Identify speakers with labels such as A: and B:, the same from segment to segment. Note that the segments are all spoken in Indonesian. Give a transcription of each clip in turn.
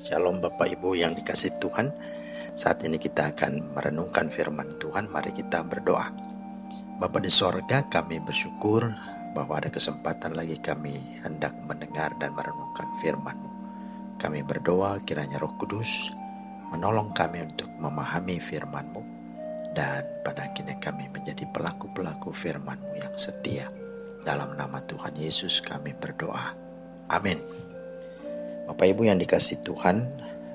A: Shalom Bapak Ibu yang dikasihi Tuhan. Saat ini kita akan merenungkan firman Tuhan. Mari kita berdoa. Bapa di sorga, kami bersyukur bahwa ada kesempatan lagi kami hendak mendengar dan merenungkan firman-Mu. Kami berdoa kiranya Roh Kudus menolong kami untuk memahami firman-Mu, dan pada akhirnya kami menjadi pelaku-pelaku firman-Mu yang setia. Dalam nama Tuhan Yesus kami berdoa. Amin. Bapak Ibu yang dikasihi Tuhan,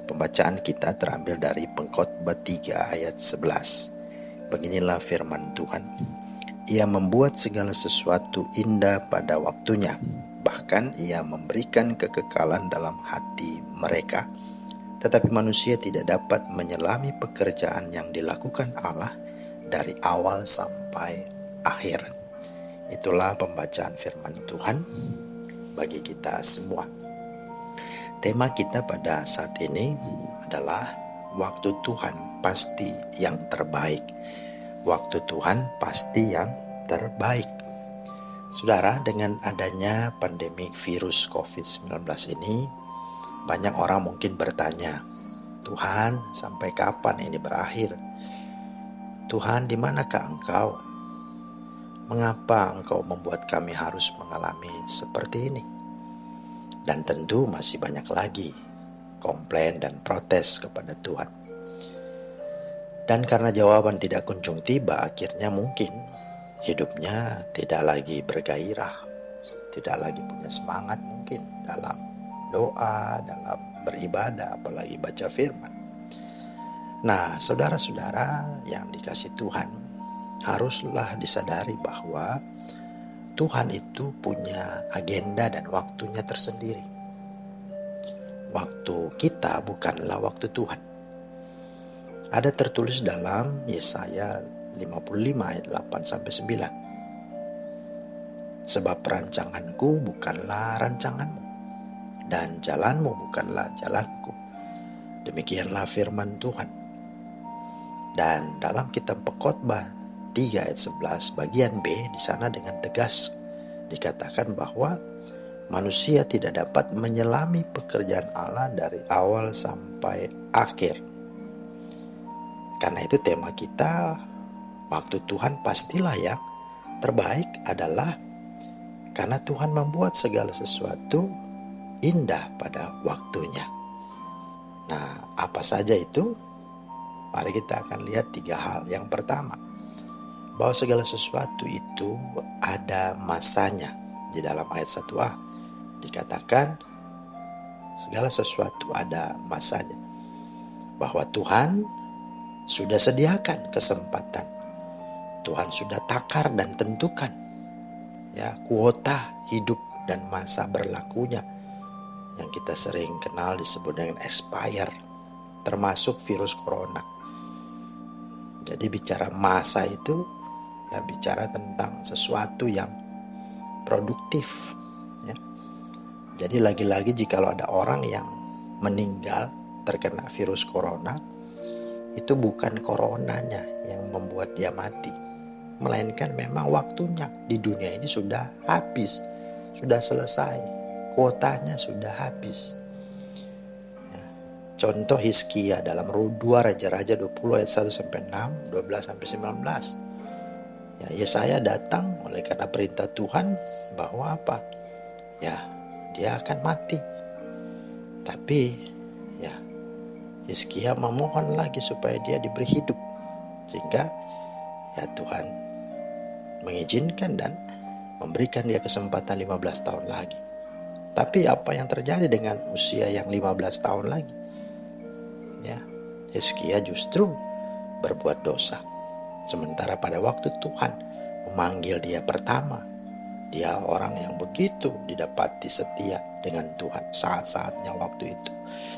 A: pembacaan kita terambil dari Pengkhotbah 3 ayat 11. Beginilah firman Tuhan. Ia membuat segala sesuatu indah pada waktunya, bahkan ia memberikan kekekalan dalam hati mereka. Tetapi manusia tidak dapat menyelami pekerjaan yang dilakukan Allah dari awal sampai akhir. Itulah pembacaan firman Tuhan bagi kita semua. Tema kita pada saat ini adalah waktu Tuhan pasti yang terbaik. Waktu Tuhan pasti yang terbaik. Saudara, dengan adanya pandemi virus COVID-19 ini, banyak orang mungkin bertanya, Tuhan, sampai kapan ini berakhir? Tuhan, di manakah Engkau? Mengapa Engkau membuat kami harus mengalami seperti ini? Dan tentu masih banyak lagi komplain dan protes kepada Tuhan. Dan karena jawaban tidak kunjung tiba, akhirnya mungkin hidupnya tidak lagi bergairah, tidak lagi punya semangat mungkin dalam doa, dalam beribadah, apalagi baca firman. Nah, saudara-saudara yang dikasihi Tuhan, haruslah disadari bahwa Tuhan itu punya agenda dan waktunya tersendiri. Waktu kita bukanlah waktu Tuhan. Ada tertulis dalam Yesaya 55 ayat 8-9. Sebab rancanganku bukanlah rancanganmu, dan jalanmu bukanlah jalanku. Demikianlah firman Tuhan. Dan dalam kitab Pengkhotbah 3 ayat 11 bagian B, di sana dengan tegas dikatakan bahwa manusia tidak dapat menyelami pekerjaan Allah dari awal sampai akhir. Karena itu tema kita, waktu Tuhan pastilah yang terbaik, adalah karena Tuhan membuat segala sesuatu indah pada waktunya. Nah, apa saja itu? Mari kita akan lihat 3 hal. Yang pertama, bahwa segala sesuatu itu ada masanya. Di dalam ayat 1a dikatakan segala sesuatu ada masanya. Bahwa Tuhan sudah sediakan kesempatan. Tuhan sudah takar dan tentukan kuota hidup dan masa berlakunya, yang kita sering kenal disebut dengan expire, termasuk virus corona. Jadi bicara masa itu bicara tentang sesuatu yang produktif. Jadi lagi-lagi jikalau ada orang yang meninggal terkena virus corona, itu bukan coronanya yang membuat dia mati, melainkan memang waktunya di dunia ini sudah habis, sudah selesai, kuotanya sudah habis. Contoh Hizkia dalam 2 Raja-Raja 20 ayat 1-6, 12-19. Yesaya datang oleh karena perintah Tuhan bahwa apa? Dia akan mati. Tapi Hizkia memohon lagi supaya dia diberi hidup, sehingga Tuhan mengizinkan dan memberikan dia kesempatan 15 tahun lagi. Tapi apa yang terjadi dengan usia yang 15 tahun lagi? Hizkia justru berbuat dosa. Sementara pada waktu Tuhan memanggil dia pertama, dia orang yang begitu didapati setia dengan Tuhan saat-saatnya waktu itu.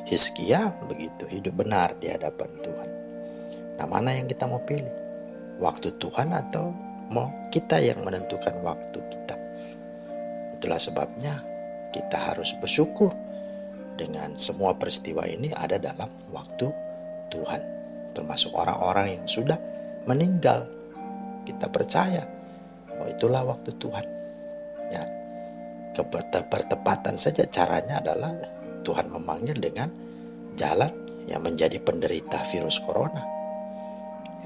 A: Hizkia begitu hidup benar di hadapan Tuhan. Nah, mana yang kita mau pilih? Waktu Tuhan atau mau kita yang menentukan waktu kita? Itulah sebabnya kita harus bersyukur dengan semua peristiwa ini ada dalam waktu Tuhan. Termasuk orang-orang yang sudah meninggal. Kita percaya bahwa itulah waktu Tuhan. Bertepatan saja caranya adalah Tuhan memanggil dengan jalan yang menjadi penderita virus corona.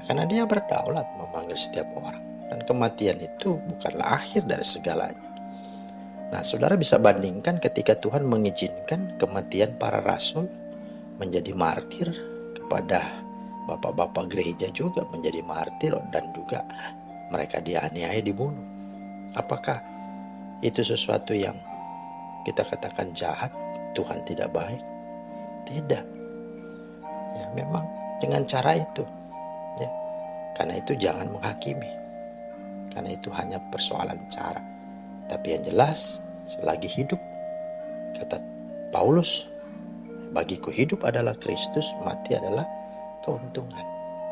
A: Karena dia berdaulat memanggil setiap orang. Dan kematian itu bukanlah akhir dari segalanya. Nah, saudara bisa bandingkan ketika Tuhan mengizinkan kematian para rasul menjadi martir, kepada bapak-bapak gereja juga menjadi martir, dan juga mereka dianiaya, dibunuh. Apakah itu sesuatu yang kita katakan jahat, Tuhan tidak baik? Tidak. Ya, memang dengan cara itu. Ya. Karena itu jangan menghakimi. Karena itu hanya persoalan cara. Tapi yang jelas, selagi hidup, kata Paulus, bagiku hidup adalah Kristus, mati adalah keuntungan.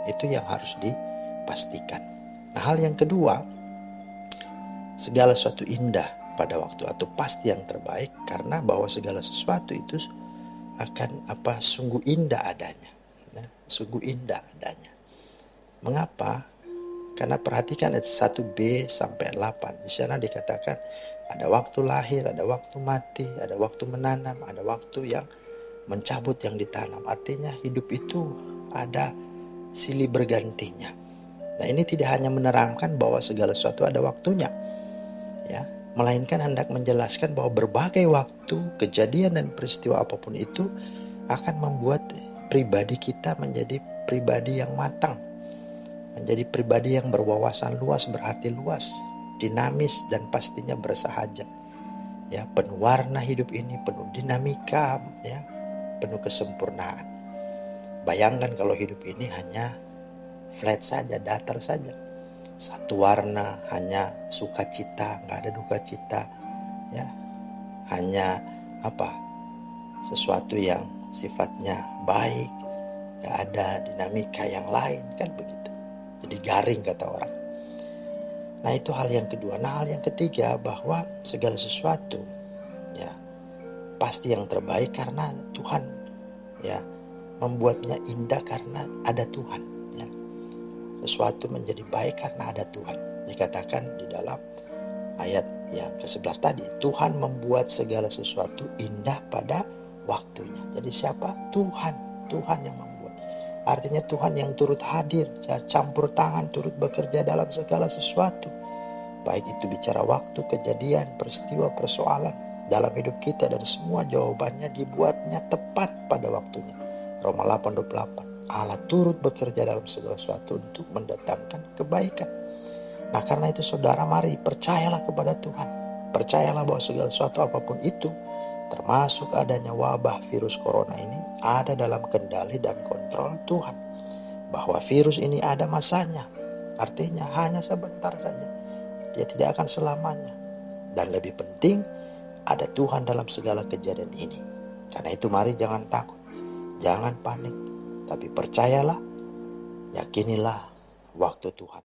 A: Itu yang harus dipastikan. Nah, hal yang kedua, segala sesuatu indah pada waktu atau pasti yang terbaik, karena bahwa segala sesuatu itu akan sungguh indah adanya. Nah, sungguh indah adanya. Mengapa? Karena perhatikan ayat 1b sampai 8. Di sana dikatakan ada waktu lahir, ada waktu mati, ada waktu menanam, ada waktu yang mencabut yang ditanam. Artinya hidup itu ada silih bergantinya. Nah, ini tidak hanya menerangkan bahwa segala sesuatu ada waktunya, ya, melainkan hendak menjelaskan bahwa berbagai waktu, kejadian dan peristiwa apapun itu akan membuat pribadi kita menjadi pribadi yang matang, menjadi pribadi yang berwawasan luas, berarti luas, dinamis, dan pastinya bersahaja. Ya, penuh warna hidup ini, penuh dinamika, ya, penuh kesempurnaan. Bayangkan kalau hidup ini hanya flat saja, datar saja. Satu warna, hanya sukacita, nggak ada duka cita, ya. Hanya sesuatu yang sifatnya baik, nggak ada dinamika yang lain, kan begitu. Jadi garing kata orang. Nah, itu hal yang kedua. Nah, hal yang ketiga, bahwa segala sesuatu, ya, pasti yang terbaik karena Tuhan, ya, membuatnya indah karena ada Tuhan, ya. Sesuatu menjadi baik karena ada Tuhan. Dikatakan di dalam ayat yang ke-11 tadi, Tuhan membuat segala sesuatu indah pada waktunya. Jadi siapa? Tuhan. Tuhan yang membuat. Artinya Tuhan yang turut hadir, campur tangan, turut bekerja dalam segala sesuatu. Baik itu bicara waktu, kejadian, peristiwa, persoalan dalam hidup kita, dan semua jawabannya dibuatnya tepat pada waktunya. Roma 8:28. Allah turut bekerja dalam segala sesuatu untuk mendatangkan kebaikan. Nah, karena itu saudara, mari percayalah kepada Tuhan. Percayalah bahwa segala sesuatu apapun itu, termasuk adanya wabah virus corona ini, ada dalam kendali dan kontrol Tuhan. Bahwa virus ini ada masanya, artinya hanya sebentar saja. Dia tidak akan selamanya. Dan lebih penting, ada Tuhan dalam segala kejadian ini. Karena itu mari jangan takut, jangan panik, tapi percayalah, yakinilah waktu Tuhan.